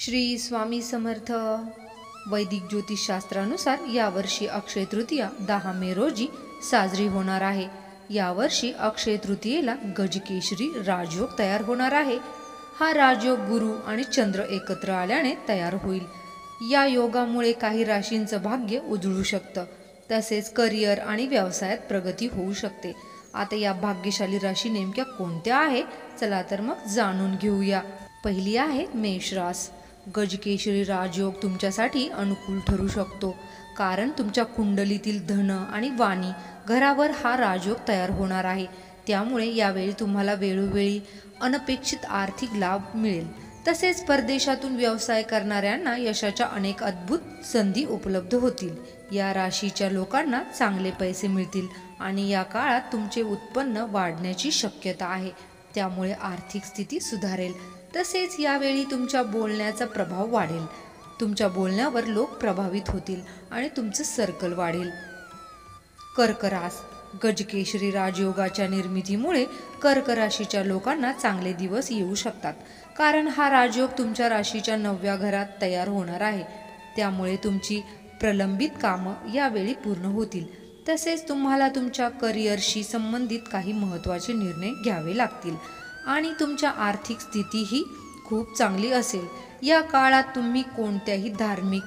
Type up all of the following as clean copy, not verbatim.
श्री स्वामी समर्थ. वैदिक ज्योतिषशास्त्रानुसार यावर्षी अक्षय तृतीया 10 मे रोजी साजरी होणार आहे. यावर्षी अक्षय तृतीयेला गजकेशरी राजयोग तयार होणार आहे. हा राजयोग गुरु आणि चंद्र एकत्र आल्याने तयार होईल. या योगामुळे काही राशींचं भाग्य उजळू शकतं. तसेच करिअर आणि व्यवसायात प्रगती होऊ शकते. आता या भाग्यशाली राशी नेमक्या कोणत्या आहे, चला तर मग जाणून घेऊया. पहिली आहे मेष रास. गजकेशरी राजयोग तुमच्यासाठी अनुकूल ठरू शकतो, कारण तुमच्या कुंडलीतील धन आणि वाणी घरावर हा राजयोग तयार होणार आहे. त्यामुळे यावेळी तुम्हाला वेळोवेळी अनपेक्षित आर्थिक लाभ मिळेल. तसेच परदेशातून व्यवसाय करणाऱ्यांना यशाच्या अनेक अद्भुत संधी उपलब्ध होतील. या राशीच्या लोकांना चांगले पैसे मिळतील आणि या काळात तुमचे उत्पन्न वाढण्याची शक्यता आहे. त्यामुळे आर्थिक स्थिती सुधारेल. तसेच यावेळी तुमच्या बोलण्याचा प्रभाव वाढेल. तुमच्या बोलण्यावर लोक प्रभावित होतील आणि तुमचं सर्कल वाढेल. कर्क रास. गजकेशरी राजयोगाच्या निर्मितीमुळे कर्क राशीच्या लोकांना चांगले दिवस येऊ शकतात, कारण हा राजयोग तुमच्या राशीच्या 9व्या घरात तयार होणार आहे. त्यामुळे तुमची प्रलंबित कामं यावेळी पूर्ण होतील. तसेच तुम्हाला तुमच्या करिअरशी संबंधित काही महत्त्वाचे निर्णय घ्यावे लागतील आणि तुमच्या आर्थिक स्थितीही खूप चांगली असेल. या काळात तुम्ही कोणत्याही धार्मिक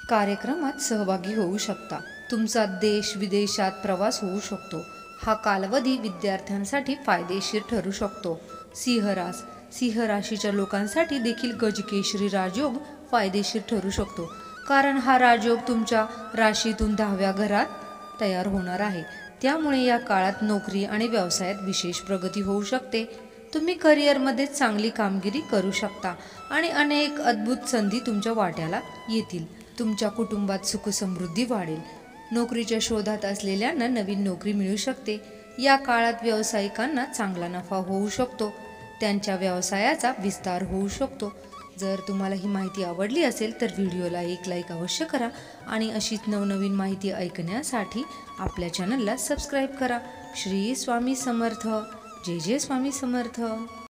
कार्यक्रमात सहभागी होऊ शकता. तुमचा देश विदेशात प्रवास होऊ शकतो. हा कालावधी विद्यार्थ्यांसाठी फायदेशीर ठरू शकतो. सिंह रास. सिंह राशीच्या लोकांसाठी देखील गजकेशरी राजयोग फायदेशीर ठरू शकतो, कारण हा राजयोग तुमच्या राशीतून 10व्या घरात तयार होणार आहे. त्यामुळे या काळात नोकरी आणि व्यवसायात विशेष प्रगती होऊ शकते. तुम्ही करिअरमध्ये चांगली कामगिरी करू शकता आणि अनेक अद्भुत संधी तुमच्या वाट्याला येतील. तुमच्या कुटुंबात सुखसमृद्धी वाढेल. नोकरीच्या शोधात असलेल्यांना नवीन नोकरी मिळू शकते. या काळात व्यावसायिकांना चांगला नफा होऊ शकतो. त्यांच्या व्यवसायाचा विस्तार होऊ शकतो. जर तुम्हाला ही माहिती आवडली असेल तर व्हिडिओला एक लाईक अवश्य करा आणि अशीच नवनवीन माहिती ऐकण्यासाठी आपल्या चॅनलला सबस्क्राईब करा. श्री स्वामी समर्थ. जय जय स्वामी समर्थ.